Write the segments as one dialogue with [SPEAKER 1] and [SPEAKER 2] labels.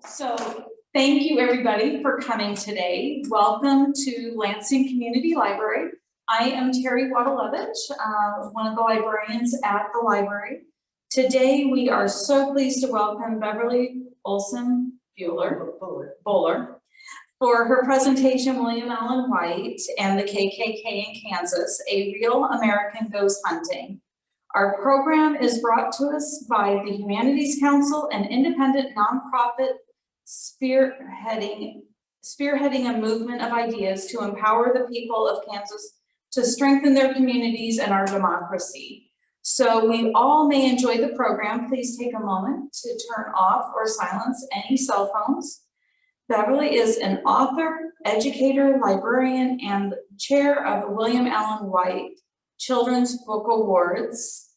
[SPEAKER 1] So thank you everybody for coming today. Welcome to Lansing Community Library. I am Terry Wadalevich, one of the librarians at the library. Today we are so pleased to welcome Beverly Olson Bowler for her presentation, William Allen White and the KKK in Kansas, A Real American Ghost Hunting. Our program is brought to us by the Humanities Council, an independent nonprofit spearheading a movement of ideas to empower the people of Kansas to strengthen their communities and our democracy. So we all may enjoy the program. Please take a moment to turn off or silence any cell phones. Beverly is an author, educator, librarian, and chair of the William Allen White Children's Book Awards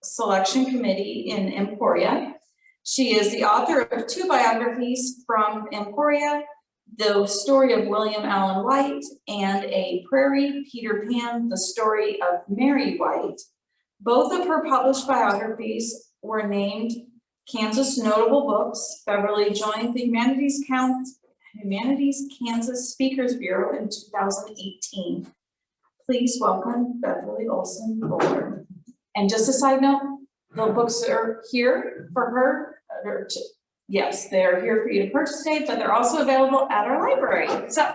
[SPEAKER 1] Selection Committee in Emporia. She is the author of 2 biographies from Emporia, The Story of William Allen White, and A Prairie Peter Pan, The Story of Mary White. Both of her published biographies were named Kansas Notable Books. Beverly joined the Humanities Kansas Speakers Bureau in 2018. Please welcome Beverly Olson Bowler. And just a side note, the books are here for her. Yes, they're here for you to purchase today, but they're also available at our library. So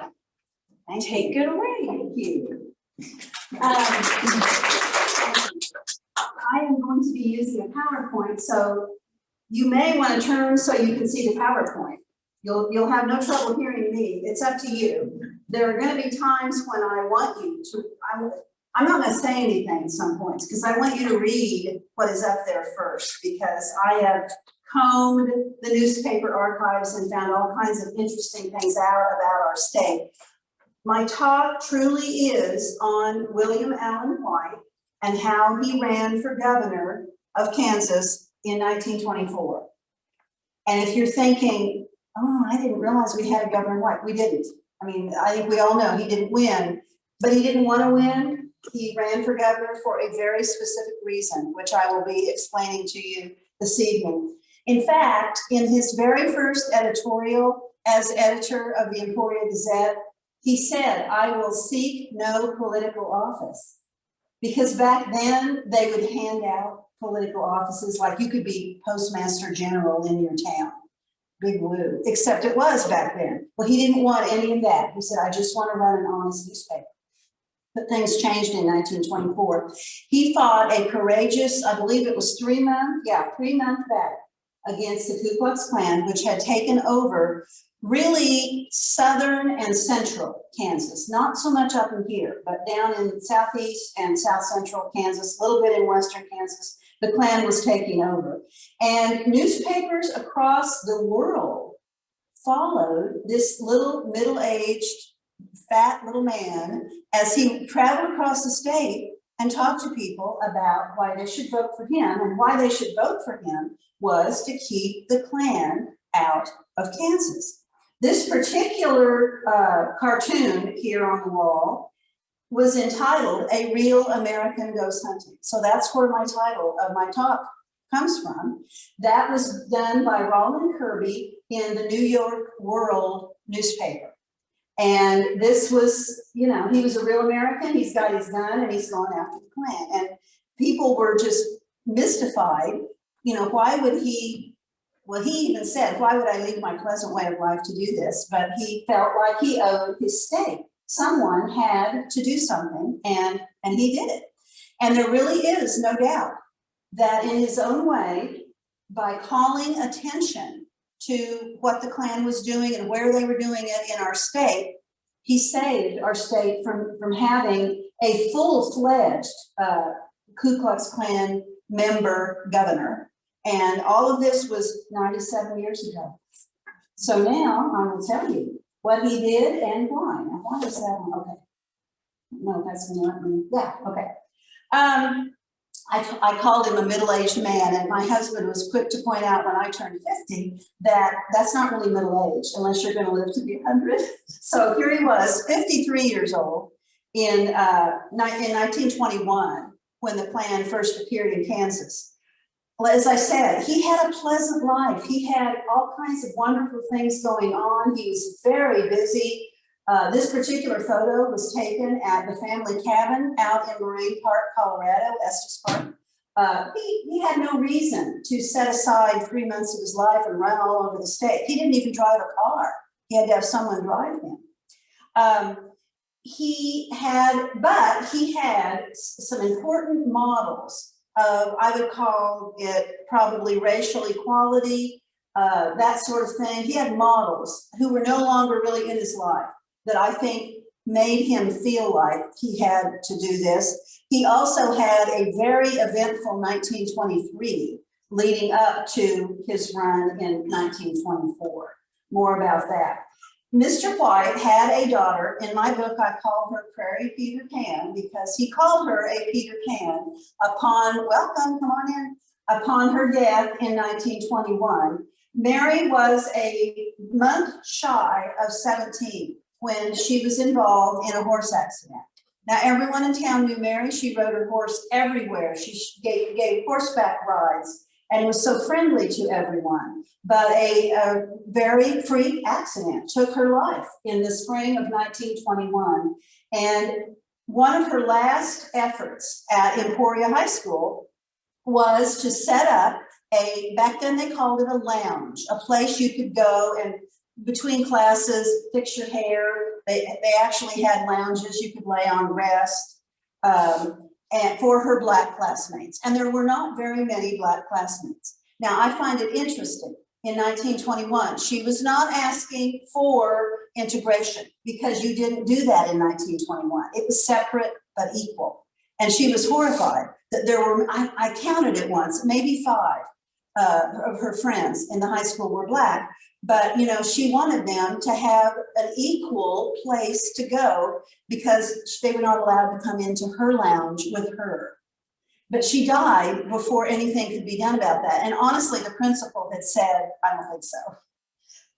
[SPEAKER 1] take it away.
[SPEAKER 2] Thank you. I am going to be using a PowerPoint, so you may want to turn so you can see the PowerPoint. You'll have no trouble hearing me. It's up to you. There are going to be times when I want you to, I'm not going to say anything at some points because I want you to read what is up there first, because I have combed the newspaper archives and found all kinds of interesting things out about our state. My talk truly is on William Allen White and how he ran for governor of Kansas in 1924. And if you're thinking, oh, I didn't realize we had a Governor White. We didn't. I mean, I think we all know he didn't win, but he didn't want to win. He ran for governor for a very specific reason, which I will be explaining to you this evening. In fact, in his very first editorial as editor of the Emporia Gazette, he said, "I will seek no political office." Because back then they would hand out political offices, like you could be postmaster general in your town. Big woo, except it was back then. Well, he didn't want any of that. He said, "I just want to run an honest newspaper." But things changed in 1924. He fought a courageous, I believe it was 3-month battle against the Ku Klux Klan, which had taken over really southern and central Kansas, not so much up in here, but down in southeast and south central Kansas, a little bit in western Kansas, the Klan was taking over. And newspapers across the world followed this little middle-aged, fat little man as he traveled across the state and talked to people about why they should vote for him. And why they should vote for him was to keep the Klan out of Kansas. This particular cartoon here on the wall was entitled A Real American Ghost Hunting. So that's where my title of my talk comes from. That was done by Roland Kirby in the New York World newspaper. And this was, you know, he was a real American. He's got his gun and he's going after the Klan. And people were just mystified. You know, why would he, well, he even said, "Why would I leave my pleasant way of life to do this?" But he felt like he owed his state. Someone had to do something, and he did it. And there really is no doubt that in his own way, by calling attention to what the Klan was doing and where they were doing it in our state, he saved our state from having a full-fledged Ku Klux Klan member governor. And all of this was 97 years ago. So now I will tell you what he did and why. Now, why is that one? Okay. No, that's not me. Yeah, okay. I called him a middle-aged man, and my husband was quick to point out when I turned 50 that that's not really middle-aged unless you're going to live to be 100. So here he was, 53 years old in 1921 when the Klan first appeared in Kansas. as I said, he had a pleasant life. He had all kinds of wonderful things going on. He was very busy. This particular photo was taken at the family cabin out in Marine Park, Colorado, Estes Park. He had no reason to set aside 3 months of his life and run all over the state. He didn't even drive a car. He had to have someone drive him. He had some important models of, I would call it probably racial equality, that sort of thing. He had models who were no longer really in his life that I think made him feel like he had to do this. He also had a very eventful 1923 leading up to his run in 1924. More about that. Mr. White had a daughter. In my book, I call her Prairie Peter Pan because he called her a Peter Pan upon, welcome, come on in, upon her death in 1921. Mary was a month shy of 17 when she was involved in a horse accident. Now, everyone in town knew Mary. She rode her horse everywhere. She gave horseback rides and was so friendly to everyone. But a very freak accident took her life in the spring of 1921. And one of her last efforts at Emporia High School was to set up back then they called it a lounge, a place you could go and between classes, fix your hair. They actually had lounges you could lay on rest. And for her Black classmates. And there were not very many Black classmates. Now, I find it interesting. In 1921, she was not asking for integration because you didn't do that in 1921. It was separate but equal. And she was horrified that there were, I counted it once, maybe 5 of her friends in the high school were Black. But, you know, she wanted them to have an equal place to go because they were not allowed to come into her lounge with her. But she died before anything could be done about that. And honestly, the principal had said, I don't think so.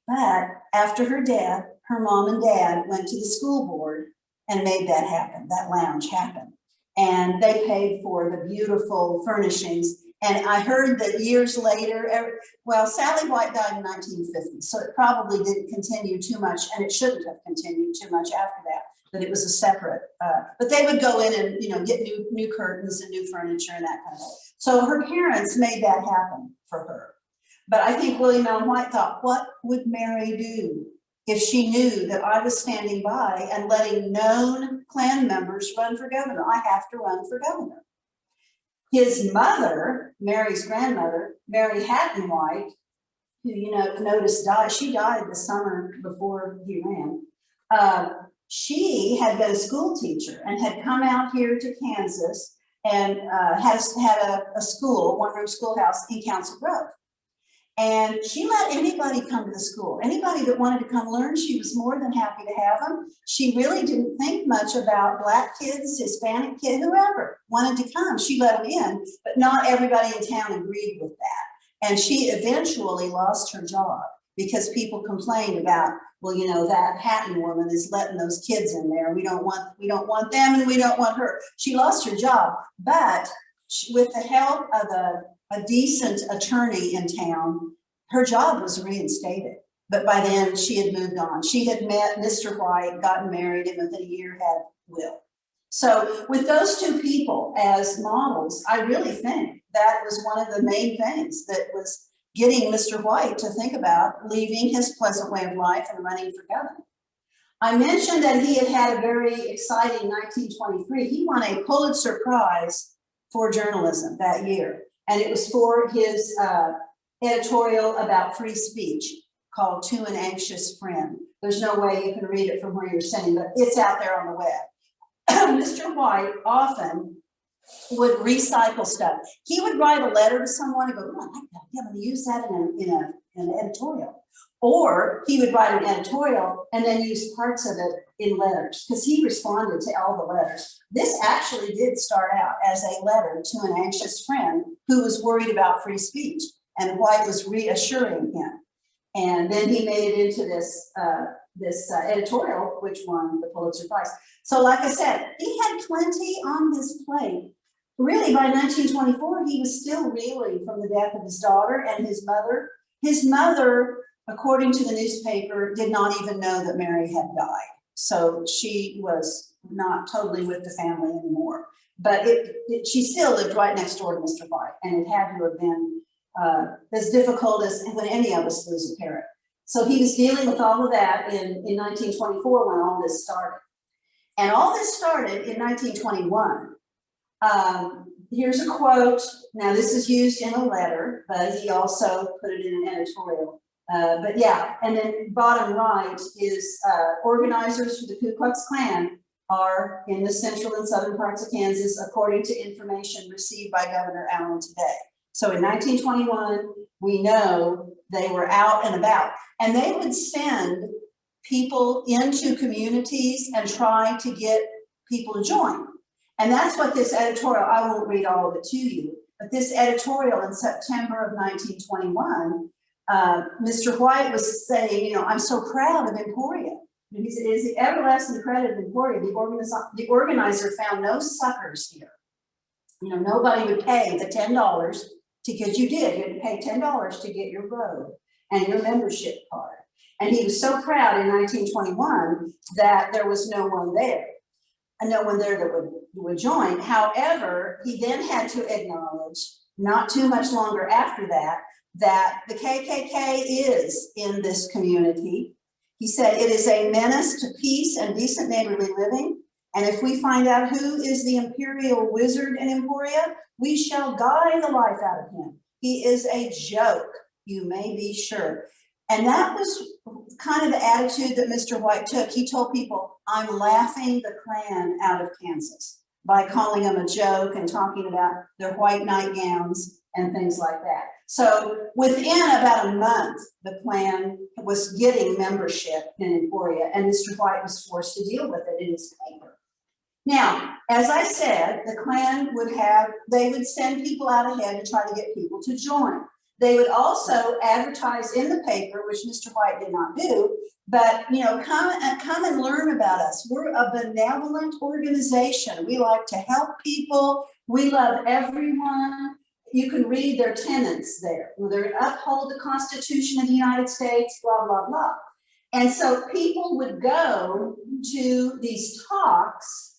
[SPEAKER 2] But after her death, her mom and dad went to the school board and made that happen, that lounge happen. And they paid for the beautiful furnishings. And I heard that years later, well, Sally White died in 1950, so it probably didn't continue too much, and it shouldn't have continued too much after that, but it was a separate, but they would go in and, you know, get new curtains and new furniture and that kind of thing. So her parents made that happen for her. But I think William Allen White thought, what would Mary do if she knew that I was standing by and letting known Klan members run for governor? I have to run for governor. His mother, Mary's grandmother, Mary Hatton White, who, you know, noticed died, she died the summer before he ran. She had been a school teacher and had come out here to Kansas and has had a school, one-room schoolhouse in Council Grove. And she let anybody come to the school. Anybody that wanted to come learn, she was more than happy to have them. She really didn't think much about Black kids, Hispanic kids, whoever wanted to come. She let them in, but not everybody in town agreed with that. And she eventually lost her job because people complained about, well, you know, that Hatton woman is letting those kids in there. We don't want them and we don't want her. She lost her job, but with the help of a decent attorney in town, her job was reinstated. But by then she had moved on. She had met Mr. White, gotten married, and within a year had Will. So with those two people as models, I really think that was one of the main things that was getting Mr. White to think about leaving his pleasant way of life and running for governor. I mentioned that he had had a very exciting 1923. He won a Pulitzer Prize for journalism that year. And it was for his editorial about free speech called To an Anxious Friend. There's no way you can read it from where you're sitting, but it's out there on the web. Mr. White often would recycle stuff. He would write a letter to someone and go, oh, I like that. Yeah, I'm going to use that in an editorial. Or he would write an editorial and then use parts of it in letters because he responded to all the letters. This actually did start out as a letter to an anxious friend who was worried about free speech, and White was reassuring him. And then he made it into this editorial, which won the Pulitzer Prize. So like I said, he had plenty on his plate, really by 1924, he was still reeling from the death of his daughter and his mother. His mother, according to the newspaper, did not even know that Mary had died. So she was not totally with the family anymore. But she still lived right next door to Mr. White, and it had to have been as difficult as when any of us lose a parent. So he was dealing with all of that in 1924 when all this started. And all this started in 1921. Here's a quote. Now this is used in a letter, but he also put it in an editorial. But yeah, and then bottom right is organizers for the Ku Klux Klan are in the central and southern parts of Kansas, according to information received by Governor Allen today. So in 1921, we know they were out and about, and they would send people into communities and try to get people to join. And that's what this editorial, I won't read all of it to you, but this editorial in September of 1921, Mr. White was saying, you know, I'm so proud of Emporia. He said, it is the everlasting credit of Emporia. The organizer found no suckers here. You know, nobody would pay the $10 because you did. You had to pay $10 to get your robe and your membership card. And he was so proud in 1921 that there was no one there. And no one there that would join. However, he then had to acknowledge, not too much longer after that, that the KKK is in this community. He said it is a menace to peace and decent neighborly living. And if we find out who is the imperial wizard in Emporia, we shall guy the life out of him. He is a joke, you may be sure. And that was kind of the attitude that Mr. White took. He told people, I'm laughing the Klan out of Kansas by calling them a joke and talking about their white nightgowns and things like that. So within about a month, the Klan was getting membership in Emporia, and Mr. White was forced to deal with it in his paper. Now, as I said, the Klan they would send people out ahead to try to get people to join. They would also advertise in the paper, which Mr. White did not do, but you know, come and learn about us. We're a benevolent organization. We like to help people. We love everyone. You can read their tenets there. They uphold the Constitution of the United States, blah, blah, blah. And so people would go to these talks,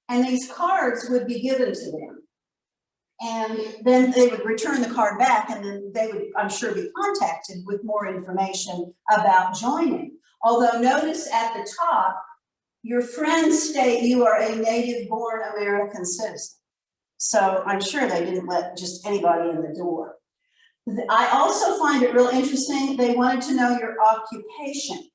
[SPEAKER 2] and these cards would be given to them. And then they would return the card back, and then they would, I'm sure, be contacted with more information about joining. Although notice at the top, your friends state you are a native-born American citizen. So I'm sure they didn't let just anybody in the door. I also find it real interesting, they wanted to know your occupation.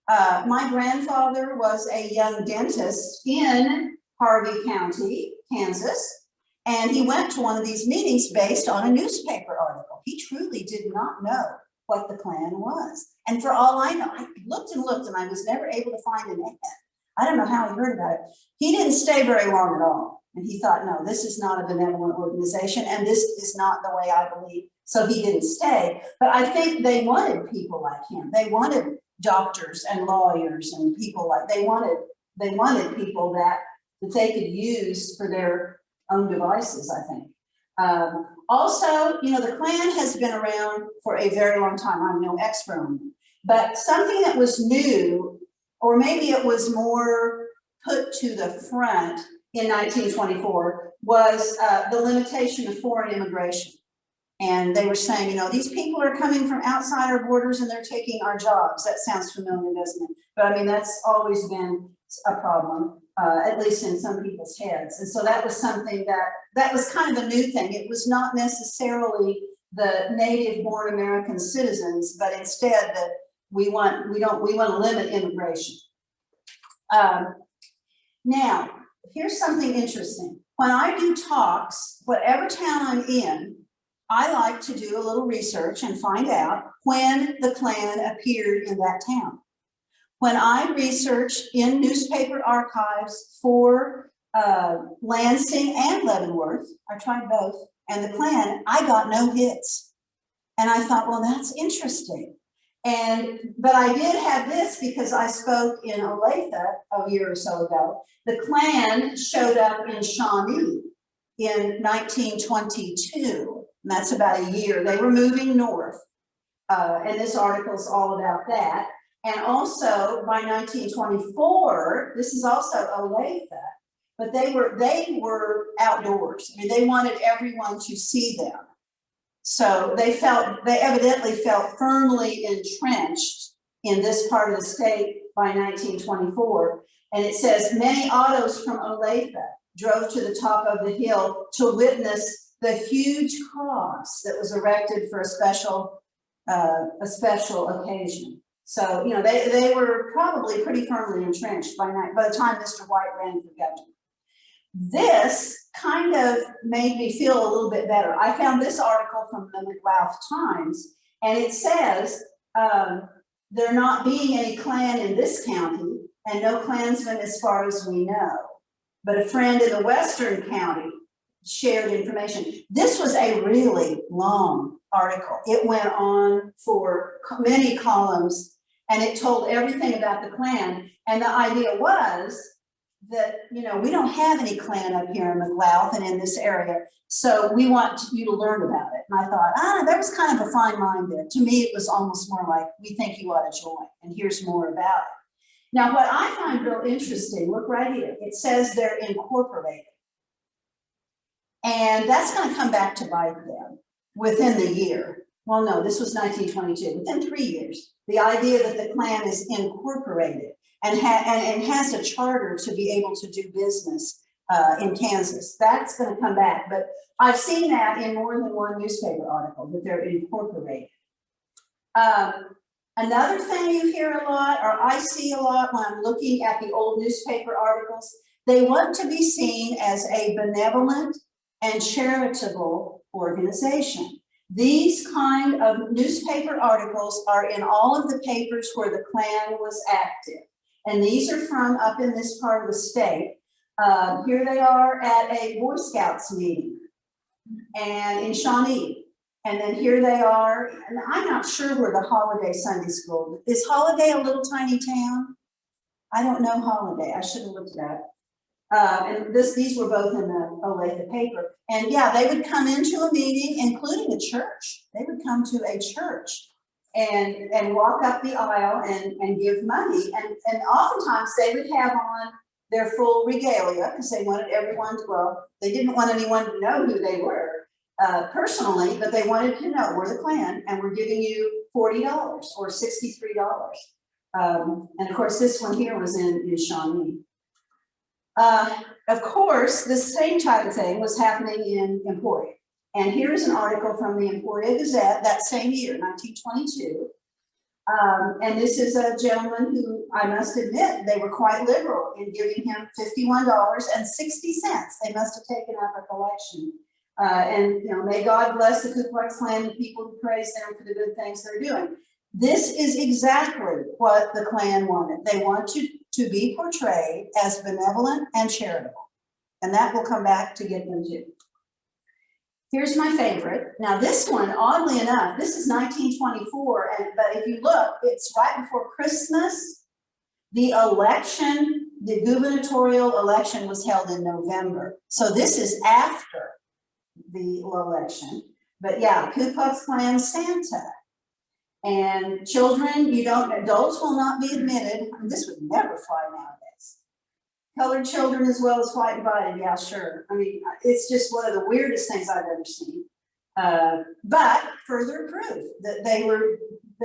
[SPEAKER 2] My grandfather was a young dentist in Harvey County, Kansas. And he went to one of these meetings based on a newspaper article. He truly did not know what the Klan was. And for all I know, I looked and looked and I was never able to find an ad. I don't know how he heard about it. He didn't stay very long at all. And he thought, no, this is not a benevolent organization and this is not the way I believe. So he didn't stay. But I think they wanted people like him. They wanted doctors and lawyers and people like, they wanted people that they could use for their own devices, I think. Also, you know, the Klan has been around for a very long time. I'm no expert on it. But something that was new, or maybe it was more put to the front in 1924, was the limitation of foreign immigration. And they were saying, you know, these people are coming from outside our borders and they're taking our jobs. That sounds familiar, doesn't it? But I mean, that's always been a problem. At least in some people's heads. And so that was something that was kind of a new thing. It was not necessarily the native born American citizens, but instead that we want to limit immigration. Now, here's something interesting. When I do talks, whatever town I'm in, I like to do a little research and find out when the Klan appeared in that town. When I researched in newspaper archives for Lansing and Leavenworth, I tried both, and the Klan, I got no hits. And I thought, well, that's interesting. But I did have this because I spoke in Olathe a year or so ago. The Klan showed up in Shawnee in 1922, and that's about a year. They were moving north, and this article is all about that. And also by 1924, this is also Olathe, but they were outdoors. I mean, they wanted everyone to see them. So they evidently felt firmly entrenched in this part of the state by 1924. And it says many autos from Olathe drove to the top of the hill to witness the huge cross that was erected for a special occasion. So, you know, they were probably pretty firmly entrenched by the time Mr. White ran for governor. This kind of made me feel a little bit better. I found this article from the McLouth Times, and it says there not being any Klan in this county and no Klansmen as far as we know, but a friend in the Western County shared information. This was a really long article. It went on for many columns, and it told everything about the Klan. And the idea was that, you know, we don't have any Klan up here in McLouth and in this area, so we want you to learn about it. And I thought, that was kind of a fine line there. To me, it was almost more like, we think you ought to join, and here's more about it. Now, what I find real interesting, look right here, it says they're incorporated. And that's going to come back to bite them within the year. Well, no, this was 1922, within 3 years. The idea that the Klan is incorporated and has a charter to be able to do business in Kansas. That's going to come back. But I've seen that in more than one newspaper article, that they're incorporated. Another thing you hear a lot, or I see a lot when I'm looking at the old newspaper articles, they want to be seen as a benevolent and charitable organization. These kind of newspaper articles are in all of the papers where the Klan was active. And these are from up in this part of the state. Here they are at a Boy Scouts meeting and in Shawnee. And then here they are, and I'm not sure where the Holiday Sunday School, is Holiday a little tiny town? I don't know Holiday, I should have looked it up. And these were both in the Olathe paper. And yeah, they would come into a meeting, including a church. They would come to a church and walk up the aisle and give money. And oftentimes they would have on their full regalia because they wanted everyone to, well, they didn't want anyone to know who they were personally, but they wanted to know, we're the Klan and we're giving you $40 or $63. And of course, this one here was in Shawnee. Of course, the same type of thing was happening in Emporia. And here's an article from the Emporia Gazette that same year, 1922. And this is a gentleman who, I must admit, they were quite liberal in giving him $51.60. They must have taken up a collection. And, you know, may God bless the Ku Klux Klan and people who praise them for the good things they're doing. This is exactly what the Klan wanted. They want to be portrayed as benevolent and charitable. And that will come back to get them too. Here's my favorite. Now this one, oddly enough, this is 1924, but if you look, it's right before Christmas. The election, the gubernatorial election was held in November. So this is after the election. But yeah, Ku Klux Klan Santa. And children, adults will not be admitted. I mean, this would never fly nowadays. Colored children as well as white invited, yeah, sure. I mean, it's just one of the weirdest things I've ever seen. But further proof that they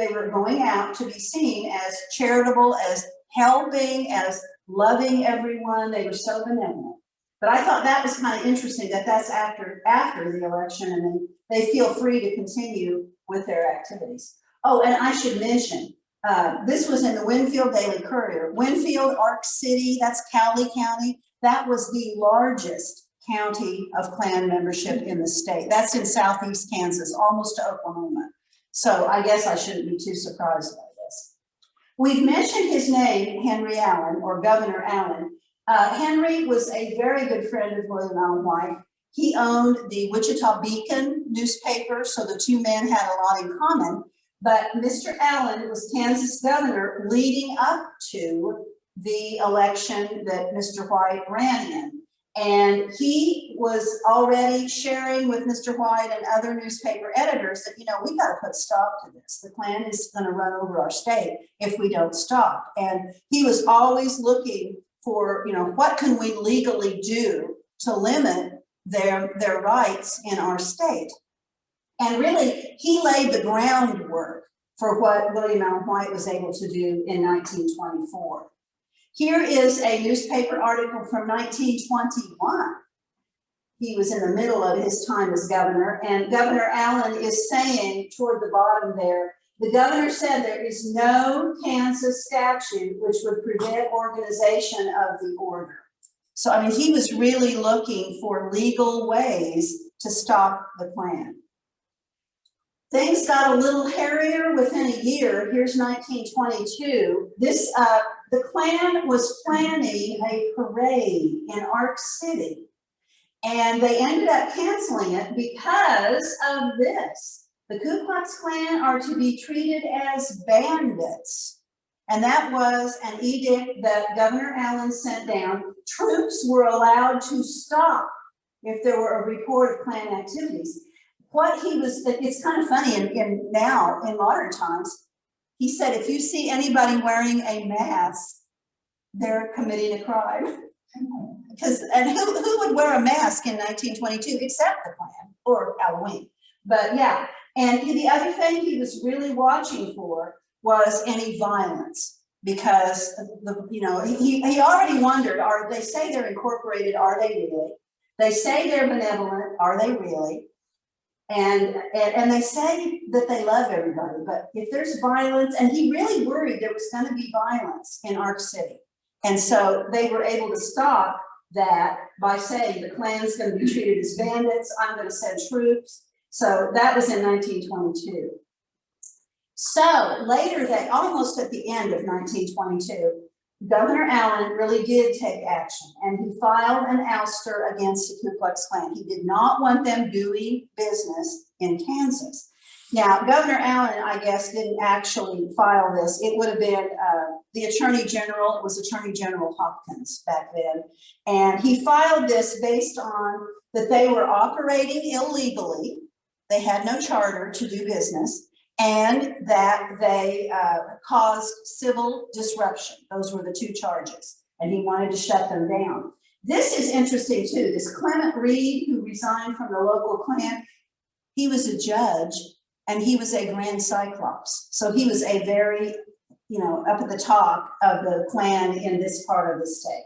[SPEAKER 2] were going out to be seen as charitable, as helping, as loving everyone. They were so benevolent. But I thought that was kind of interesting that that's after the election, and they feel free to continue with their activities. Oh, and I should mention, this was in the Winfield Daily Courier. Winfield, Ark City, that's Cowley County. That was the largest county of Klan membership in the state. That's in southeast Kansas, almost to Oklahoma. So I guess I shouldn't be too surprised by this. We've mentioned his name, Henry Allen, or Governor Allen. Henry was a very good friend of William Allen White. He owned the Wichita Beacon newspaper, so the two men had a lot in common. But Mr. Allen was Kansas governor leading up to the election that Mr. White ran in. And he was already sharing with Mr. White and other newspaper editors that, you know, we got to put stop to this. The Klan is going to run over our state if we don't stop. And he was always looking for, you know, what can we legally do to limit their rights in our state. And really, he laid the groundwork for what William Allen White was able to do in 1924. Here is a newspaper article from 1921. He was in the middle of his time as governor, and Governor Allen is saying toward the bottom there, the governor said there is no Kansas statute which would prevent organization of the order. So, I mean, he was really looking for legal ways to stop the Klan. Things got a little hairier within a year. Here's 1922. The Klan was planning a parade in Ark City, and they ended up canceling it because of this. The Ku Klux Klan are to be treated as bandits, and that was an edict that Governor Allen sent down. Troops were allowed to stop if there were a report of Klan activities. What he was, it's kind of funny now in modern times, he said, if you see anybody wearing a mask, they're committing a crime. And who would wear a mask in 1922 except the Klan or Halloween? But yeah, and the other thing he was really watching for was any violence, because he already wondered, they say they're incorporated, are they really? They say they're benevolent, are they really? And they say that they love everybody, but if there's violence, and he really worried there was going to be violence in Ark City. And so they were able to stop that by saying the Klan's going to be treated as bandits, I'm going to send troops. So that was in 1922. So later, almost at the end of 1922, Governor Allen really did take action, and he filed an ouster against the Ku Klux Klan. He did not want them doing business in Kansas. Now, Governor Allen, I guess, didn't actually file this. It would have been the Attorney General. It was Attorney General Hopkins back then. And he filed this based on that they were operating illegally. They had no charter to do business, and that they caused civil disruption. Those were the two charges, and he wanted to shut them down. This is interesting too. This Clement Reed, who resigned from the local Klan, he was a judge, and he was a Grand Cyclops. So he was a very, up at the top of the Klan in this part of the state,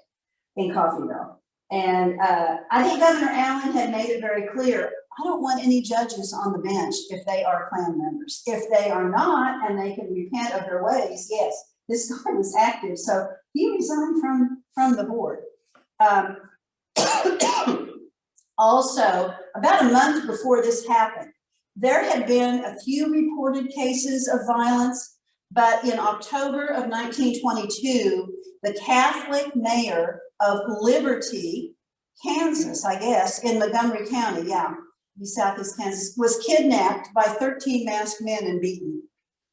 [SPEAKER 2] in Coffeyville. And I think Governor Allen had made it very clear, I don't want any judges on the bench if they are Klan members. If they are not, and they can repent of their ways, yes, this guy was active. So he resigned from the board. Also, about a month before this happened, there had been a few reported cases of violence, but in October of 1922, the Catholic mayor of Liberty, Kansas, I guess, in Montgomery County, southeast Kansas, was kidnapped by 13 masked men and beaten.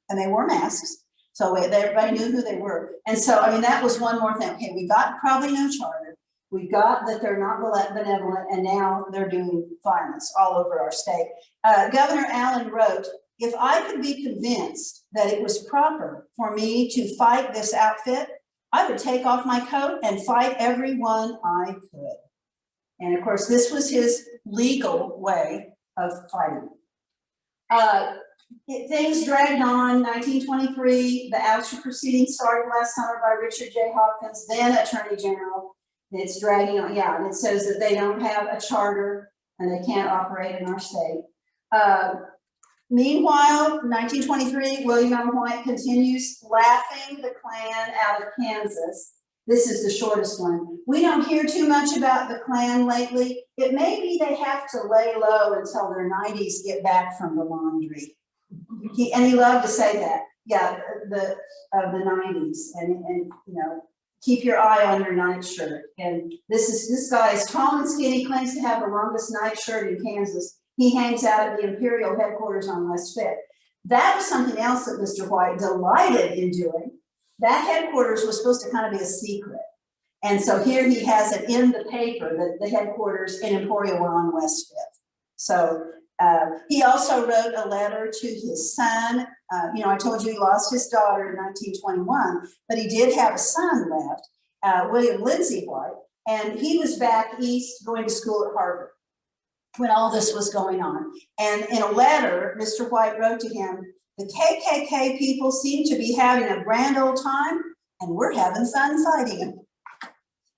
[SPEAKER 2] And they wore masks, so everybody knew who they were. And so, that was one more thing. Okay, we got probably no charter. We got that they're not benevolent, and now they're doing violence all over our state. Governor Allen wrote, if I could be convinced that it was proper for me to fight this outfit, I would take off my coat and fight everyone I could. And of course, this was his legal way of fighting. Things dragged on. 1923, the ouster proceedings started last summer by Richard J. Hopkins, then Attorney General. It's dragging on, and it says that they don't have a charter and they can't operate in our state. Meanwhile, 1923, William Allen White continues laughing the Klan out of Kansas. This is the shortest one. We don't hear too much about the Klan lately. It may be they have to lay low until their 90s get back from the laundry. He loved to say that. Yeah, the 90s, and keep your eye on your nightshirt. And this guy is tall and skinny, claims to have the longest nightshirt in Kansas. He hangs out at the Imperial headquarters on West Fifth. That was something else that Mr. White delighted in doing. That headquarters was supposed to kind of be a secret. And so here he has it in the paper that the headquarters in Emporia were on West Fifth. So he also wrote a letter to his son. You know, I told you he lost his daughter in 1921, but he did have a son left, William Lindsay White, and he was back east going to school at Harvard when all this was going on. And in a letter, Mr. White wrote to him, "The KKK people seem to be having a grand old time, and we're having fun fighting them."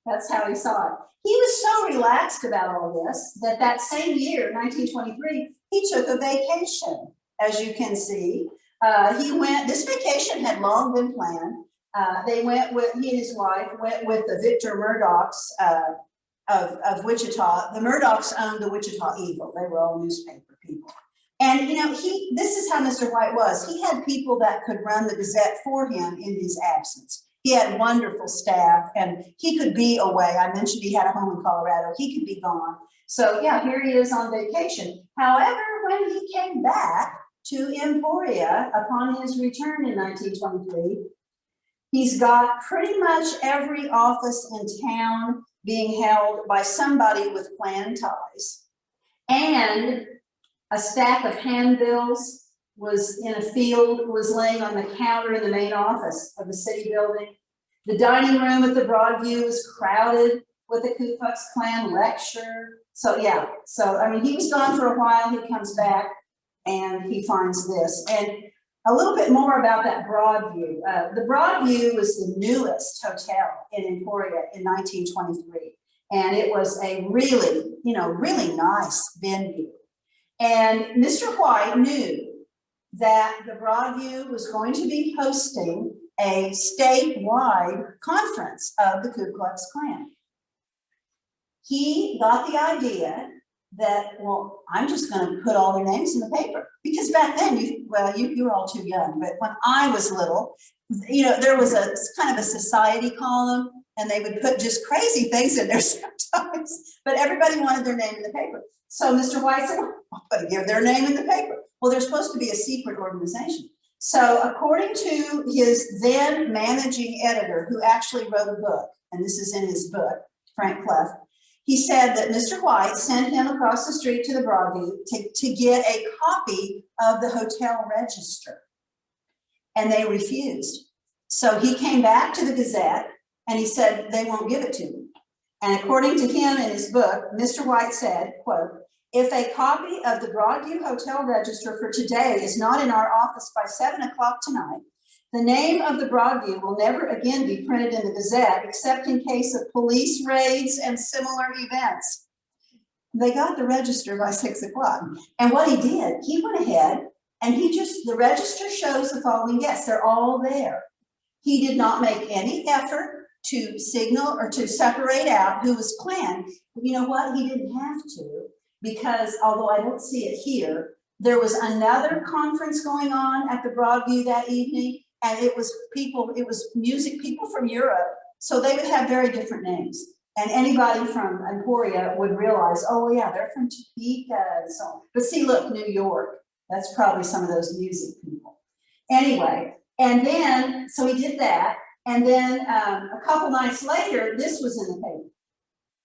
[SPEAKER 2] That's how he saw it. He was so relaxed about all this that that same year, 1923, he took a vacation, as you can see. This vacation had long been planned. He and his wife went with the Victor Murdochs of Wichita. The Murdochs owned the Wichita Eagle. They were all newspaper people. And, you know, this is how Mr. White was. He had people that could run the Gazette for him in his absence. He had wonderful staff, and he could be away. I mentioned he had a home in Colorado. He could be gone. So yeah, here he is on vacation. However, when he came back to Emporia upon his return in 1923, he's got pretty much every office in town being held by somebody with Klan ties. And a stack of handbills was in a field, was laying on the counter in the main office of the city building. The dining room at the Broadview was crowded with a Ku Klux Klan lecture. So yeah, I mean, he was gone for a while, he comes back and he finds this. And a little bit more about that Broadview. The Broadview was the newest hotel in Emporia in 1923. And it was a really, really nice venue. And Mr. White knew that the Broadview was going to be hosting a statewide conference of the Ku Klux Klan. He got the idea that, well, I'm just going to put all their names in the paper. Because back then, you were all too young, but when I was little, there was a kind of a society column, and they would put just crazy things in there sometimes, but everybody wanted their name in the paper. So Mr. White said, well, I'm going to give their name in the paper. Well, they're supposed to be a secret organization. So according to his then managing editor, who actually wrote a book, and this is in his book, Frank Clough, he said that Mr. White sent him across the street to the Broadview to get a copy of the hotel register, and they refused. So he came back to the Gazette, and he said, they won't give it to me. And according to him in his book, Mr. White said, quote, "If a copy of the Broadview Hotel Register for today is not in our office by 7 o'clock tonight, the name of the Broadview will never again be printed in the Gazette except in case of police raids and similar events." They got the register by 6 o'clock. And what he did, he went ahead and the register shows the following guests. They're all there. He did not make any effort to signal or to separate out who was Klan. But you know what? He didn't have to, because although I don't see it here, there was another conference going on at the Broadview that evening, and it was music people from Europe. So they would have very different names. And anybody from Emporia would realize, oh yeah, they're from Topeka and so on. But see, look, New York, that's probably some of those music people. Anyway, and then, so he did that. And then a couple nights later, this was in the paper.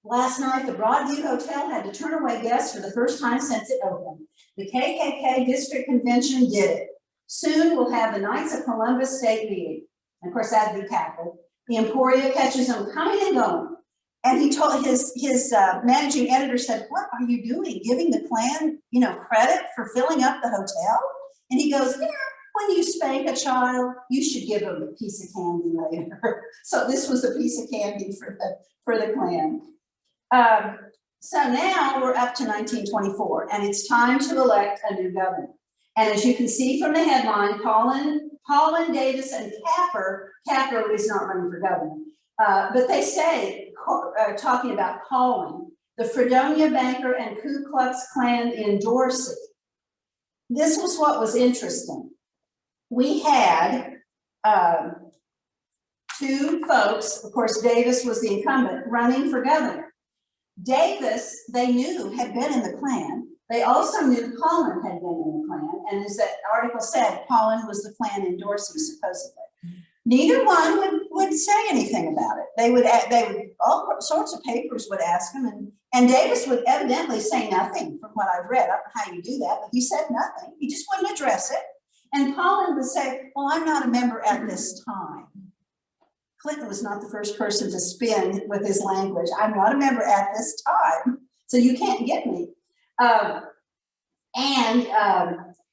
[SPEAKER 2] Last night, the Broadview Hotel had to turn away guests for the first time since it opened. The KKK District Convention did it. Soon we'll have the Knights of Columbus State meeting. And of course, that'd be Catholic. The Emporia catches them coming and going. And he told his managing editor said, "What are you doing? Giving the Klan, credit for filling up the hotel?" And he goes, "Yeah, when you spank a child, you should give them a piece of candy later." So this was a piece of candy for the Klan. So now we're up to 1924, and it's time to elect a new governor. And as you can see from the headline, Paulin, Davis, and Capper is not running for governor, but they say, talking about Paulin, the Fredonia banker and Ku Klux Klan in Dorsey. This was what was interesting. We had two folks, of course, Davis was the incumbent, running for governor. Davis, they knew, had been in the Klan. They also knew Paulin had been in the Klan, and as that article said, Paulin was the Klan in Dorsey, supposedly. Neither one would say anything about it. They would, all sorts of papers would ask him, and Davis would evidently say nothing from what I've read. I don't know how you do that, but he said nothing. He just wouldn't address it. And Pollen would say, well, I'm not a member at this time. Clinton was not the first person to spin with his language. I'm not a member at this time, so you can't get me.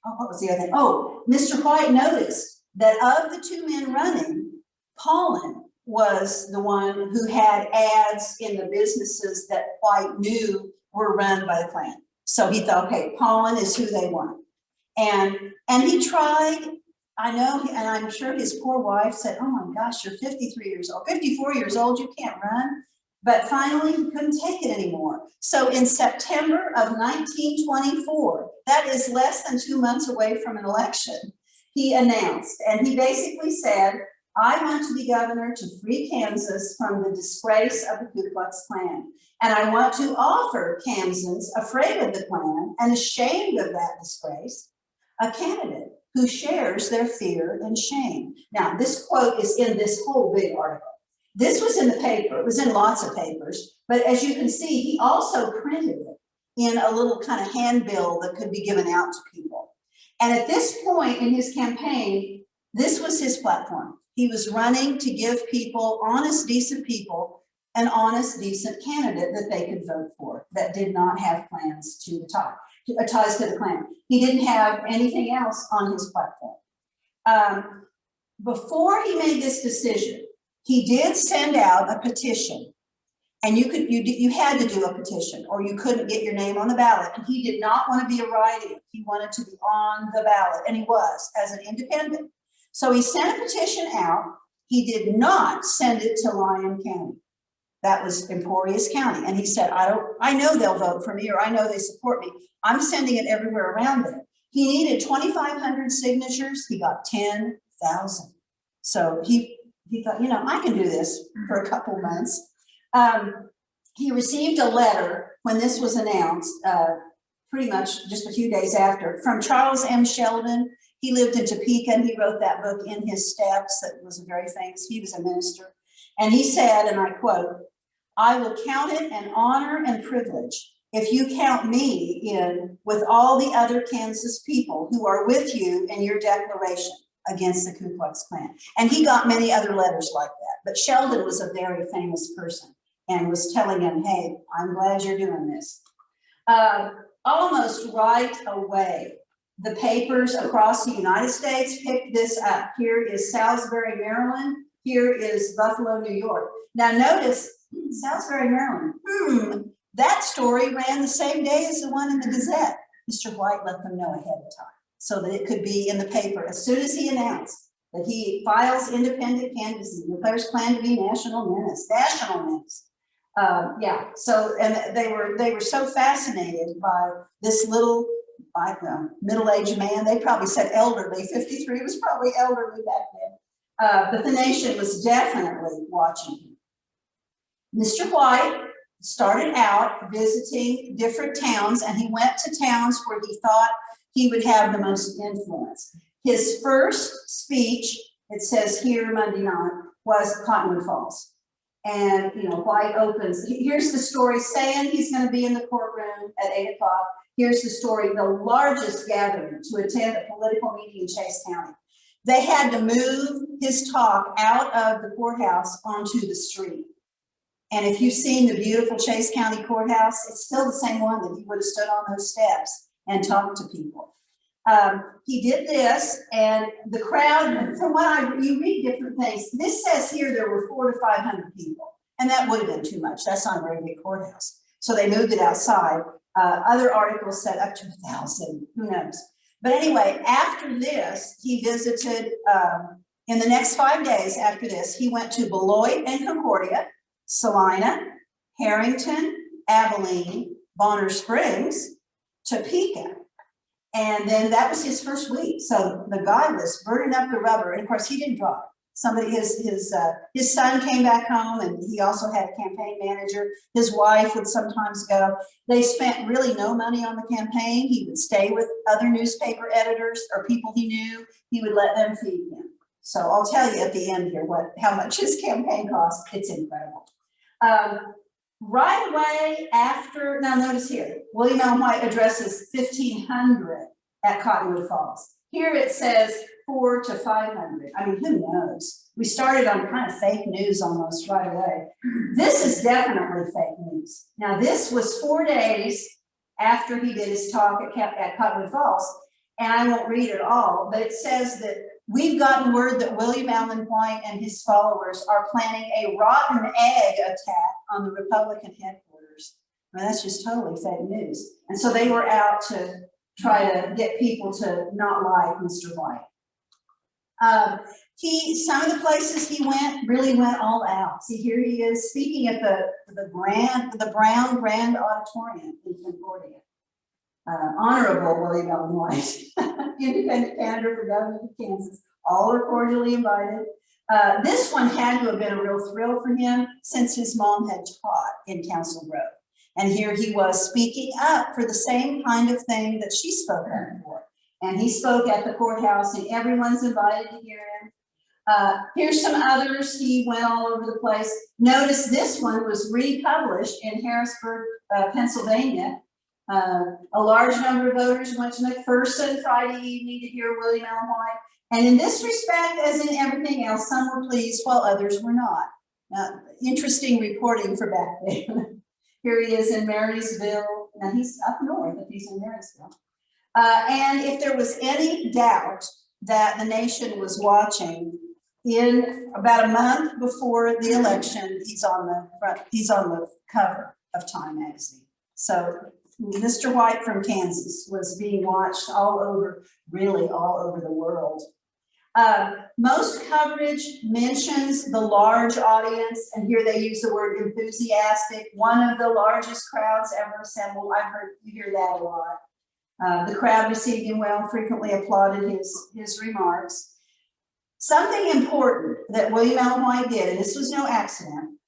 [SPEAKER 2] What was the other thing? Oh, Mr. White noticed that of the two men running, Pollen was the one who had ads in the businesses that White knew were run by the Klan. So he thought, okay, Pollen is who they want. And he tried, I know, and I'm sure his poor wife said, oh my gosh, you're 53 years old, 54 years old, you can't run. But finally, he couldn't take it anymore. So in September of 1924, that is less than 2 months away from an election, he announced, and he basically said, I want to be governor to free Kansas from the disgrace of the Ku Klux Klan. And I want to offer Kansans afraid of the Klan and ashamed of that disgrace a candidate who shares their fear and shame. Now, this quote is in this whole big article. This was in the paper, it was in lots of papers, but as you can see, he also printed it in a little kind of handbill that could be given out to people. And at this point in his campaign, this was his platform. He was running to give people, honest, decent people, an honest, decent candidate that they could vote for that did not have plans to the top. Ties to the Klan. He didn't have anything else on his platform. Before he made this decision, he did send out a petition, and you had to do a petition, or you couldn't get your name on the ballot. And he did not want to be a write-in. He wanted to be on the ballot, and he was as an independent. So he sent a petition out. He did not send it to Lyon County. That was Emporia County. And he said, I know they'll vote for me, or I know they support me. I'm sending it everywhere around there. He needed 2,500 signatures. He got 10,000. So he thought, I can do this for a couple months. He received a letter when this was announced, pretty much just a few days after, from Charles M. Sheldon. He lived in Topeka, and he wrote that book, In His Steps, that was very famous. He was a minister. And he said, and I quote, I will count it an honor and privilege if you count me in with all the other Kansas people who are with you in your declaration against the Ku Klux Klan. And he got many other letters like that. But Sheldon was a very famous person and was telling him, hey, I'm glad you're doing this. Almost right away, the papers across the United States picked this up. Here is Salisbury, Maryland. Here is Buffalo, New York. Now notice, Salisbury, Maryland. That story ran the same day as the one in the Gazette. Mr. White let them know ahead of time so that it could be in the paper. As soon as he announced that he files independent candidacy, declares Klan to be national menace. So, and they were so fascinated by this little, middle-aged man. They probably said elderly. 53 was probably elderly back then. But the nation was definitely watching him. Mr. White started out visiting different towns, and he went to towns where he thought he would have the most influence. His first speech, it says here Monday night, was Cottonwood Falls. And, White opens, here's the story saying he's going to be in the courtroom at 8 o'clock. Here's the story, the largest gathering to attend a political meeting in Chase County. They had to move his talk out of the courthouse onto the street. And if you've seen the beautiful Chase County Courthouse, it's still the same one that he would have stood on those steps and talked to people. He did this, and the crowd, from what you read different things, this says here there were 400 to 500 people, and that would have been too much. That's not a very big courthouse. So they moved it outside. Other articles said up to 1,000, who knows? But anyway, after this, he visited, in the next 5 days after this, he went to Beloit and Concordia, Salina, Harrington, Abilene, Bonner Springs, Topeka. And then that was his first week. So the guy was burning up the rubber. And of course, he didn't drive. His son came back home, and he also had a campaign manager. His wife would sometimes go. They spent really no money on the campaign. He would stay with other newspaper editors or people he knew. He would let them feed him. So I'll tell you at the end here how much his campaign cost. It's incredible. Right away after, now notice here, William Allen White addresses 1,500 at Cottonwood Falls. Here it says 400 to 500. I mean, who knows? We started on kind of fake news almost right away. This is definitely fake news. Now, this was 4 days after he did his talk at Cottonwood Falls, and I won't read it all, but it says that we've gotten word that William Allen White and his followers are planning a rotten egg attack on the Republican headquarters. I mean, that's just totally fake news. And so they were out to try to get people to not like Mr. White. Some of the places he went really went all out. See, here he is speaking at the Brown Grand Auditorium in Concordia. Honorable William Allen White, independent candidate for governor of Kansas. All are cordially invited. This one had to have been a real thrill for him since his mom had taught in Council Grove. And here he was speaking up for the same kind of thing that she spoke up for. And he spoke at the courthouse, and everyone's invited to hear him. Here's some others. He went all over the place. Notice this one was republished in Harrisburg, Pennsylvania. A large number of voters went to McPherson Friday evening to hear William Allen White. And in this respect, as in everything else, some were pleased while others were not. Now, interesting reporting for back then. Here he is in Marysville. Now he's up north, if he's in Marysville. And if there was any doubt that the nation was watching, in about a month before the election, he's on the cover of Time magazine. So Mr. White from Kansas was being watched all over, really all over the world. Most coverage mentions the large audience, and here they use the word enthusiastic, one of the largest crowds ever assembled. I've heard you hear that a lot. The crowd received him well, frequently applauded his remarks. Something important that William Allen White did, and this was no accident,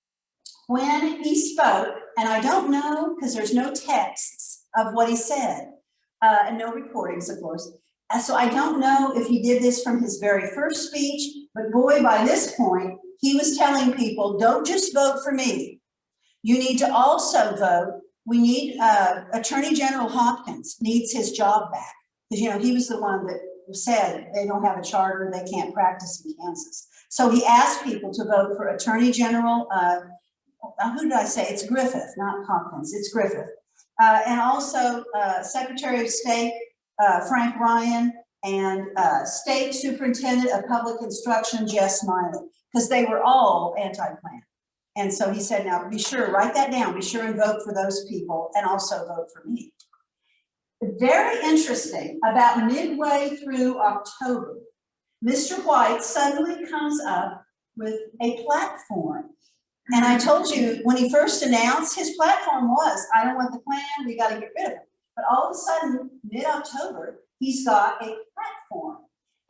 [SPEAKER 2] when he spoke, and I don't know because there's no texts of what he said, and no recordings, of course. So I don't know if he did this from his very first speech, but boy, by this point, he was telling people, don't just vote for me. You need to also vote. We need, Attorney General Hopkins needs his job back. Because, you know, he was the one that said they don't have a charter, they can't practice in Kansas. So he asked people to vote for Attorney General, who did I say? It's Griffith, not Hopkins, it's Griffith. And also Secretary of State, Frank Ryan, and State Superintendent of Public Instruction, Jess Miley, because they were all anti-Klan. And so he said, now be sure, write that down, be sure and vote for those people and also vote for me. Very interesting, about midway through October, Mr. White suddenly comes up with a platform. And I told you when he first announced, his platform was, I don't want the Klan, we got to get rid of it. But all of a sudden, mid-October, he's got a platform.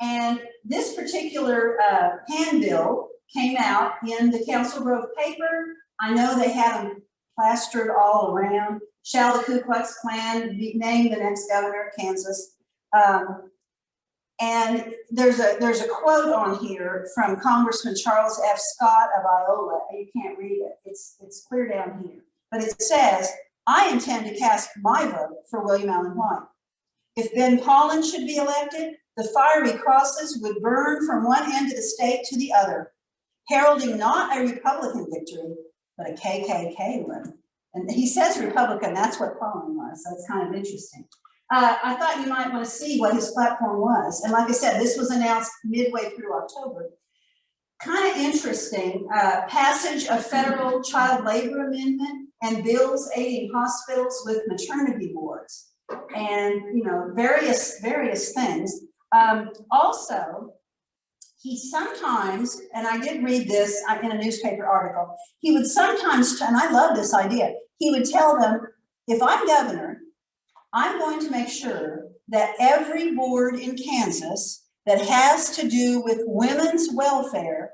[SPEAKER 2] And this particular handbill came out in the Council Grove paper. I know they had them plastered all around. Shall the Ku Klux Klan be named the next governor of Kansas? And there's a quote on here from Congressman Charles F. Scott of Iowa. You can't read it. It's clear down here. But it says, I intend to cast my vote for William Allen White. If Ben Paulin should be elected, the fiery crosses would burn from one end of the state to the other, heralding not a Republican victory, but a KKK one. And he says Republican, that's what Paulin was, so it's kind of interesting. I thought you might want to see what his platform was. And like I said, this was announced midway through October. Kind of interesting, passage of federal child labor amendment and bills aiding hospitals with maternity wards and, you know, various things. Also, he sometimes, and I did read this in a newspaper article, he would sometimes, and I love this idea, he would tell them, if I'm governor, I'm going to make sure that every board in Kansas that has to do with women's welfare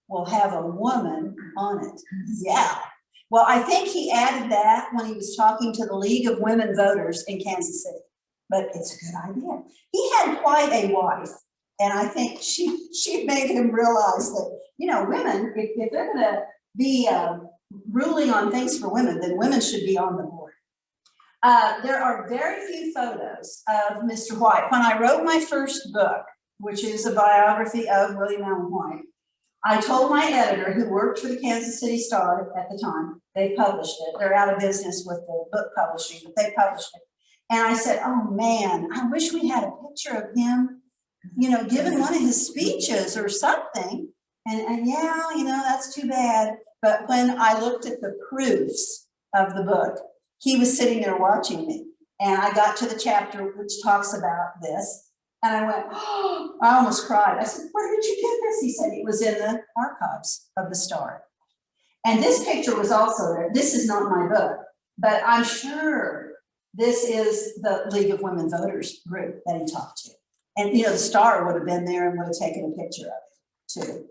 [SPEAKER 2] will have a woman on it. Yeah. Well, I think he added that when he was talking to the League of Women Voters in Kansas City, but it's a good idea. He had quite a wife. And I think she made him realize that, you know, women, if they're gonna be ruling on things for women, then women should be on the board. There are very few photos of Mr. White. When I wrote my first book, which is a biography of William Allen White, I told my editor, who worked for the Kansas City Star at the time, they published it. They're out of business with the book publishing, but they published it. And I said, oh man, I wish we had a picture of him, you know, giving one of his speeches or something. And yeah, you know, that's too bad. But when I looked at the proofs of the book, he was sitting there watching me. And I got to the chapter which talks about this. And I went, oh, I almost cried. I said, where did you get this? He said it was in the archives of the Star. And this picture was also there. This is not my book, but I'm sure this is the League of Women Voters group that he talked to. And, you know, the Star would have been there and would have taken a picture of it too.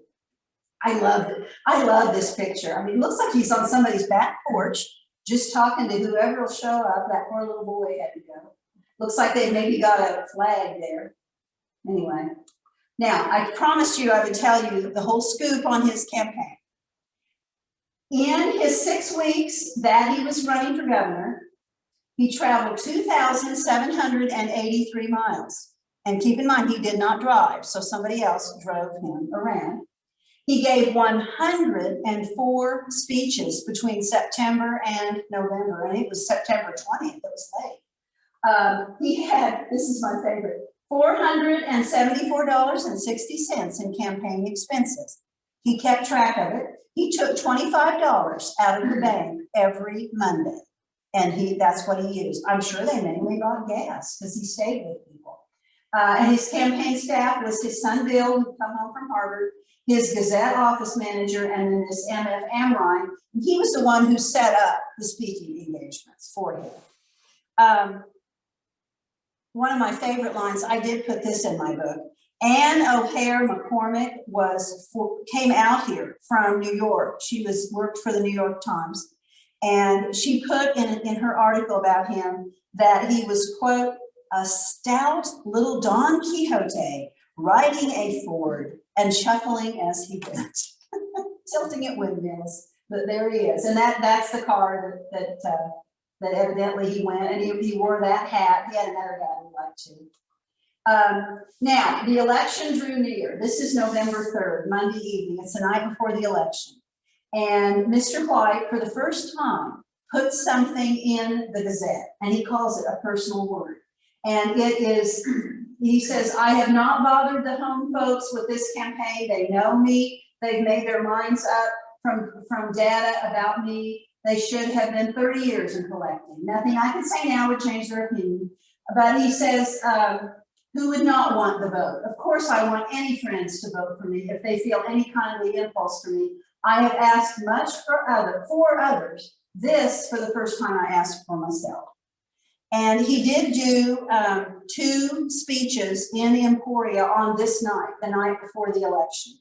[SPEAKER 2] I love it. I love this picture. I mean, it looks like he's on somebody's back porch, just talking to whoever will show up. That poor little boy had to go. Looks like they maybe got a flag there. Anyway, now I promised you I would tell you the whole scoop on his campaign. In his 6 weeks that he was running for governor, he traveled 2,783 miles. And keep in mind, he did not drive, so somebody else drove him around. He gave 104 speeches between September and November, and it was September 20th, it was late. He had, this is my favorite, $474.60 in campaign expenses. He kept track of it. He took $25 out of the bank every Monday, and that's what he used. I'm sure they mainly bought gas because he stayed with people. And his campaign staff was his son Bill, who come home from Harvard, his Gazette office manager, and then this M.F. Amrine. He was the one who set up the speaking engagements for him. One of my favorite lines, I did put this in my book. Ann O'Hare McCormick came out here from New York. She worked for the New York Times. And she put in her article about him that he was, quote, a stout little Don Quixote riding a Ford and chuckling as he went, tilting at windmills. But there he is. And that's the car that evidently he went, and he wore that hat. He had another hat he liked too. Now, the election drew near. This is November 3rd, Monday evening. It's the night before the election. And Mr. White, for the first time, put something in the Gazette, and he calls it a personal word. And it is, he says, I have not bothered the home folks with this campaign. They know me. They've made their minds up from data about me. They should have been 30 years in collecting. Nothing I can say now would change their opinion. But he says, who would not want the vote? Of course, I want any friends to vote for me if they feel any kindly impulse for me. I have asked much for others. This, for the first time, I asked for myself. And he did do 2 speeches in Emporia on this night, the night before the election.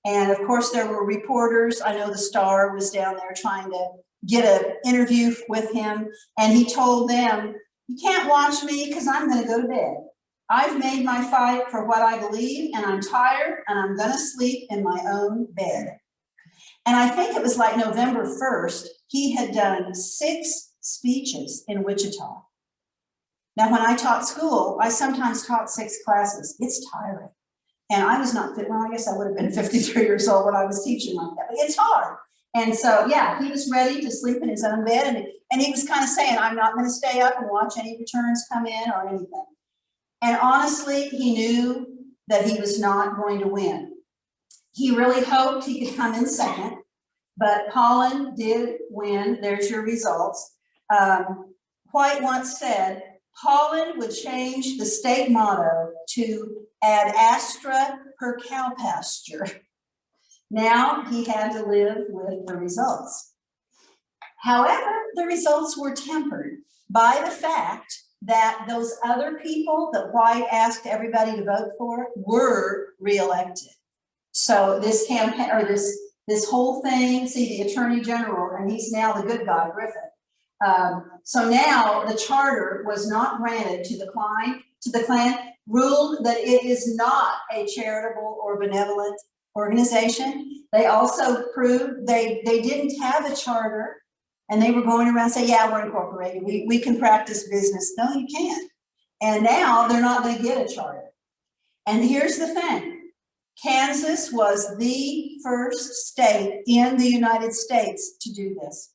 [SPEAKER 2] And of course, there were reporters. I know the Star was down there trying to get an interview with him. And he told them, you can't watch me because I'm going to go to bed. I've made my fight for what I believe, and I'm tired, and I'm going to sleep in my own bed. And I think it was like November 1st, he had done 6 speeches in Wichita. Now, when I taught school, I sometimes taught 6 classes. It's tiring. And I was not fit. Well, I guess I would have been 53 years old when I was teaching like that, but it's hard. And so, yeah, he was ready to sleep in his own bed. And he was kind of saying, I'm not going to stay up and watch any returns come in or anything. And honestly, he knew that he was not going to win. He really hoped he could come in second, but Colin did win. There's your results. White once said, Holland would change the state motto to ad astra per cow pasture. Now he had to live with the results. However, the results were tempered by the fact that those other people that White asked everybody to vote for were reelected. So this campaign, or this whole thing, see the Attorney General, and he's now the good guy, Griffith. So now the charter was not granted to the Klan. ruled that it is not a charitable or benevolent organization. They also proved they didn't have a charter, and they were going around saying, yeah, we're incorporated, we can practice business. No, you can't. And now they're not going to get a charter. And here's the thing. Kansas was the first state in the United States to do this.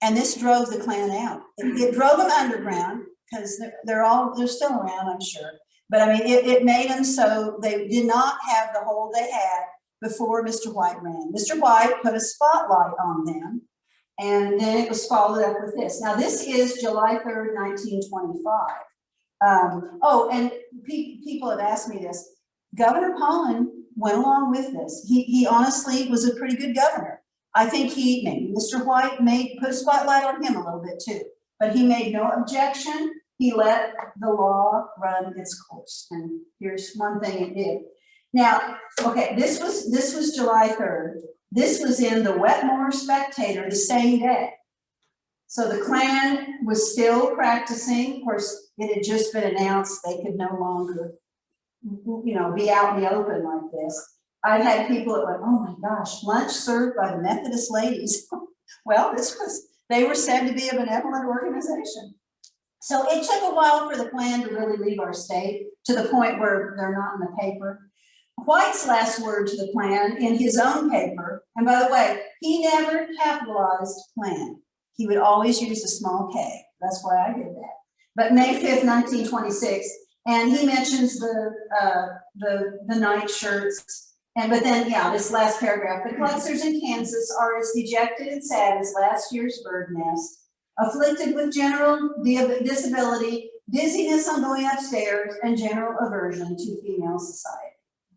[SPEAKER 2] And this drove the Klan out. It drove them underground, because they're still around, I'm sure. But I mean, it made them so they did not have the hold they had before Mr. White ran. Mr. White put a spotlight on them, and then it was followed up with this. Now, this is July 3rd, 1925. And people have asked me this. Governor Pollen went along with this. He honestly was a pretty good governor. I think Mr. White put a spotlight on him a little bit too, but he made no objection. He let the law run its course. And here's one thing it did. Now, okay, this was July 3rd. This was in the Wetmore Spectator the same day. So the Klan was still practicing. Of course, it had just been announced they could no longer, be out in the open like this. I've had people that went, oh my gosh, lunch served by the Methodist ladies. Well, they were said to be a benevolent organization. So it took a while for the Klan to really leave our state, to the point where they're not in the paper. White's last word to the Klan in his own paper, and by the way, he never capitalized Klan. He would always use a small k. That's why I did that. But May 5th, 1926, and he mentions the night shirts. But then, this last paragraph, the Klexers in Kansas are as dejected and sad as last year's bird nest, afflicted with general disability, dizziness on going upstairs, and general aversion to female society.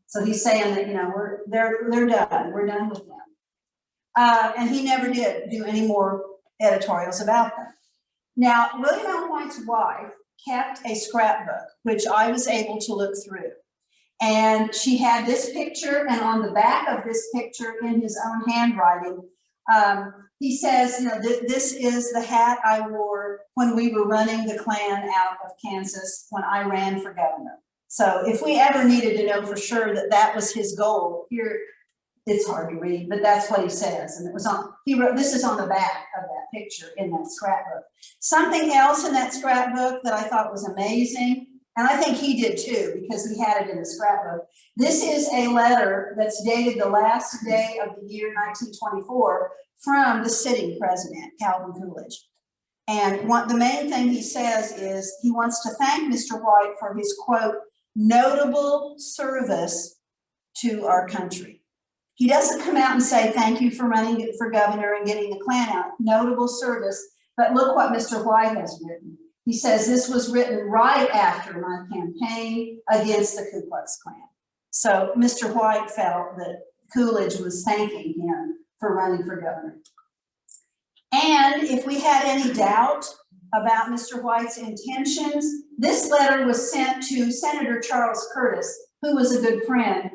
[SPEAKER 2] So he's saying that, they're done. We're done with them. And he never did do any more editorials about them. Now, William Allen White's wife kept a scrapbook, which I was able to look through. And she had this picture, and on the back of this picture in his own handwriting, he says, this is the hat I wore when we were running the Klan out of Kansas when I ran for governor. So if we ever needed to know for sure that that was his goal, here, it's hard to read, but that's what he says. And he wrote, this is on the back of that picture in that scrapbook. Something else in that scrapbook that I thought was amazing, and I think he did too, because he had it in the scrapbook. This is a letter that's dated the last day of the year 1924 from the sitting president, Calvin Coolidge. And the main thing he says is he wants to thank Mr. White for his, quote, notable service to our country. He doesn't come out and say, thank you for running for governor and getting the Klan out, notable service, but look what Mr. White has written. He says this was written right after my campaign against the Ku Klux Klan. So Mr. White felt that Coolidge was thanking him for running for governor. And if we had any doubt about Mr. White's intentions, this letter was sent to Senator Charles Curtis, who was a good friend.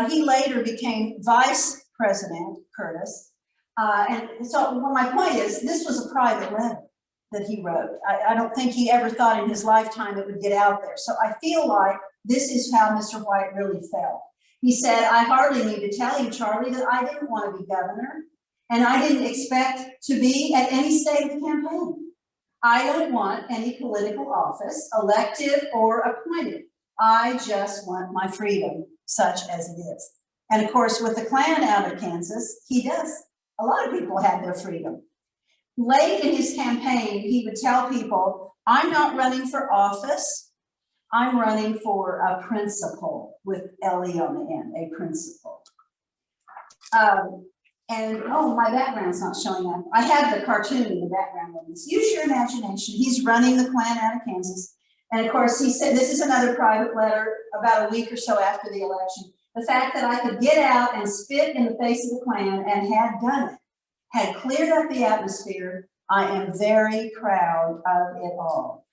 [SPEAKER 2] He later became Vice President Curtis. And so my point is, this was a private letter that he wrote. I don't think he ever thought in his lifetime it would get out there. So I feel like this is how Mr. White really felt. He said, I hardly need to tell you, Charlie, that I didn't want to be governor, and I didn't expect to be at any stage of the campaign. I don't want any political office, elective or appointed. I just want my freedom, such as it is. And of course, with the Klan out of Kansas, he does. A lot of people have their freedom. Late in his campaign, he would tell people, I'm not running for office. I'm running for a principal with L-E on the end, a principal. My background's not showing up. I have the cartoon in the background of this. Use your imagination. He's running the Klan out of Kansas. And of course, he said, this is another private letter about a week or so after the election. The fact that I could get out and spit in the face of the Klan and had done it, had cleared up the atmosphere. I am very proud of it all.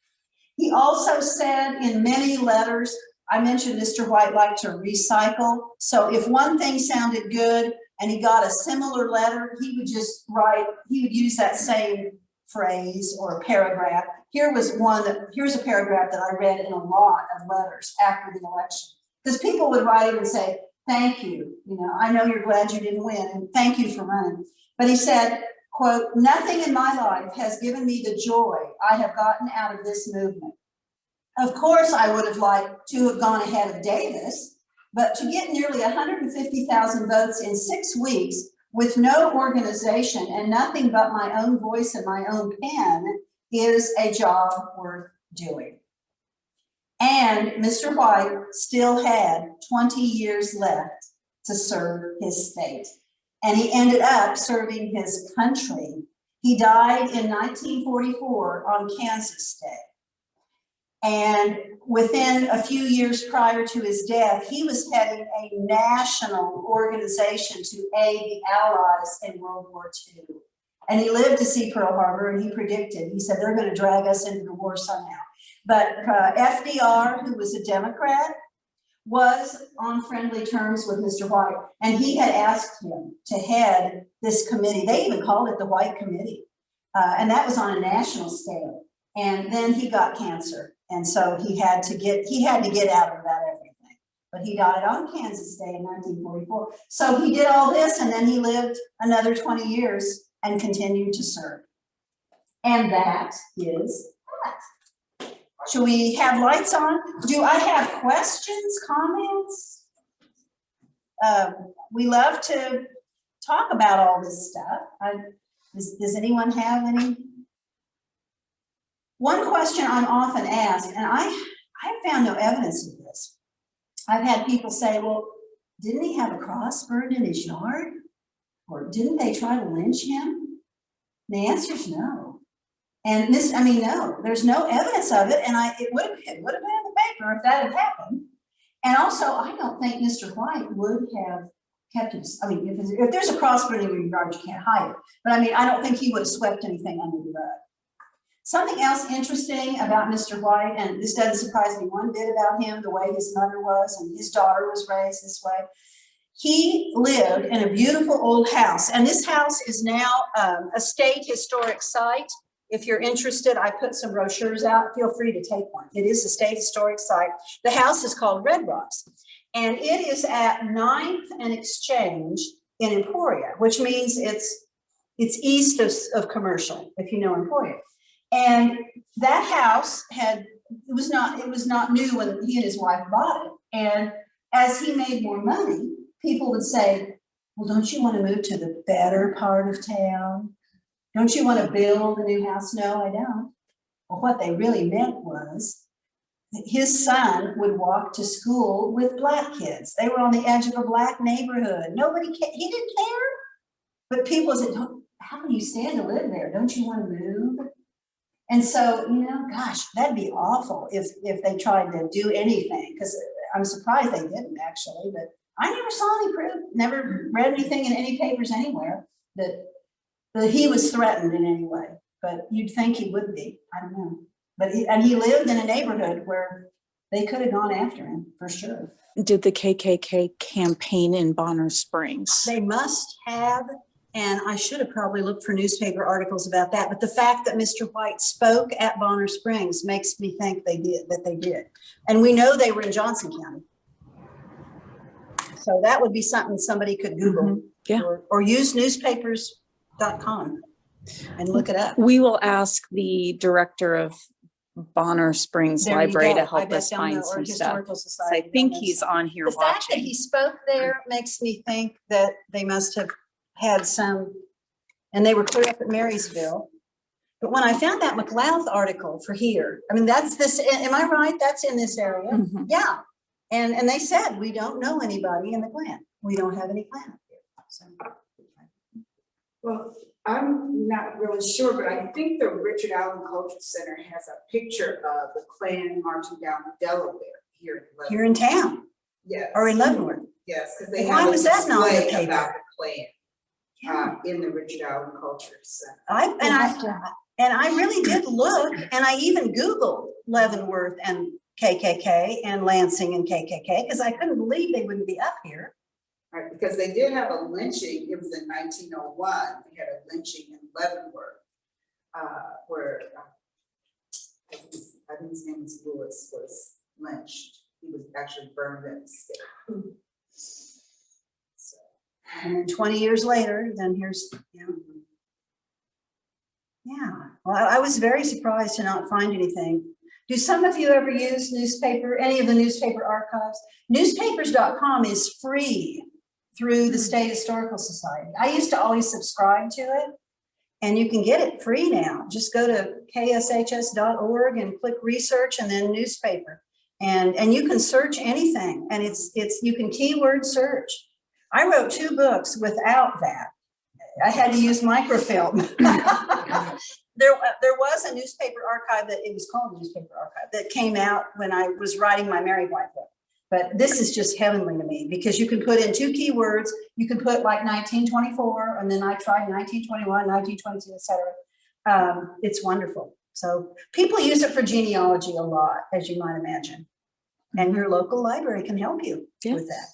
[SPEAKER 2] He also said in many letters, I mentioned Mr. White liked to recycle. So if one thing sounded good and he got a similar letter, he would just write, he would use that same phrase or paragraph here was one here's a paragraph that I read in a lot of letters after the election. Because people would write and say, thank you, I know you're glad you didn't win, and thank you for running. But he said, quote, nothing in my life has given me the joy I have gotten out of this movement. Of course, I would have liked to have gone ahead of Davis, but to get nearly 150,000 votes in 6 weeks with no organization and nothing but my own voice and my own pen is a job worth doing. And Mr. White still had 20 years left to serve his state. And he ended up serving his country. He died in 1944 on Kansas Day. And within a few years prior to his death, he was heading a national organization to aid the Allies in World War II. And he lived to see Pearl Harbor, and he predicted, he said, they're going to drag us into the war somehow. But FDR, who was a Democrat, was on friendly terms with Mr. White, and he had asked him to head this committee. They even called it the White Committee, and that was on a national scale. And then he got cancer, and so he had to get out of that everything. But he died on Kansas Day in 1944. So he did all this, and then he lived another 20 years and continued to serve. And that is that. Should we have lights on? Do I have questions, comments? We love to talk about all this stuff. Does anyone have any? One question I'm often asked, and I found no evidence of this. I've had people say, well, didn't he have a cross burned in his yard? Or didn't they try to lynch him? The answer is no. And no, there's no evidence of it. And it would have been in the paper if that had happened. And also, I don't think Mr. White would have kept his, if there's a cross burning in your yard, you can't hide it. But I don't think he would have swept anything under the rug. Something else interesting about Mr. White, and this doesn't surprise me one bit about him, the way his mother was and his daughter was raised this way. He lived in a beautiful old house, and this house is now a state historic site. If you're interested, I put some brochures out. Feel free to take one. It is a state historic site. The house is called Red Rocks, and it is at 9th and Exchange in Emporia, which means it's east of Commercial, if you know Emporia. And that house it was not new when he and his wife bought it. And as he made more money, people would say, well, don't you want to move to the better part of town? Don't you want to build a new house? No, I don't. Well, what they really meant was that his son would walk to school with black kids. They were on the edge of a black neighborhood. He didn't care. But people said, how can you stand to live there? Don't you want to move? And so, gosh, that'd be awful if they tried to do anything, because I'm surprised they didn't actually, but I never saw any proof, never read anything in any papers anywhere that he was threatened in any way, but you'd think he would be, I don't know. But he lived in a neighborhood where they could have gone after him for sure.
[SPEAKER 3] Did the KKK campaign in Bonner Springs?
[SPEAKER 2] They must have. And I should have probably looked for newspaper articles about that. But the fact that Mr. White spoke at Bonner Springs makes me think they did. And we know they were in Johnson County. So that would be something somebody could Google or use newspapers.com and look it up.
[SPEAKER 3] We will ask the director of Bonner Springs Library to help us find some stuff. So I think he's on here watching.
[SPEAKER 2] The fact that he spoke there makes me think that they must have had some, and they were clear up at Marysville. But when I found that McLeod article for here, that's this, am I right? That's in this area. Mm-hmm. Yeah. And they said, we don't know anybody in the Klan. We don't have any Klan up here. So.
[SPEAKER 4] Well, I'm not really sure, but I think the Richard Allen Cultural Center has a picture of the Klan marching down Delaware
[SPEAKER 2] here in town.
[SPEAKER 4] Yes.
[SPEAKER 2] Or in Leavenworth.
[SPEAKER 4] Yes, because they
[SPEAKER 2] have a
[SPEAKER 4] display about the Klan. In the Richard Allen Culture Center. I really did look, and I even Googled Leavenworth and KKK and Lansing and KKK because I couldn't believe they wouldn't be up here. Right, because they did have a lynching. It was in 1901. They had a lynching in Leavenworth, where
[SPEAKER 5] I think his name was Lewis, was lynched. He was actually burned at the stake. So,
[SPEAKER 2] And then 20 years later, then here's, you know. Yeah, well, I was very surprised to not find anything. Do some of you ever use any of the newspaper archives? Newspapers.com is free through the State Historical Society. I used to always subscribe to it, and you can get it free now. Just go to kshs.org and click research and then newspaper. And you can search anything, and you can keyword search. I wrote 2 books without that. I had to use microfilm. There was a newspaper archive it was called Newspaper Archive, that came out when I was writing my Married White book. But this is just heavenly to me, because you can put in 2 keywords. You can put like 1924, and then I tried 1921, 1922, etc. It's wonderful. So people use it for genealogy a lot, as you might imagine. And your local library can help you with that.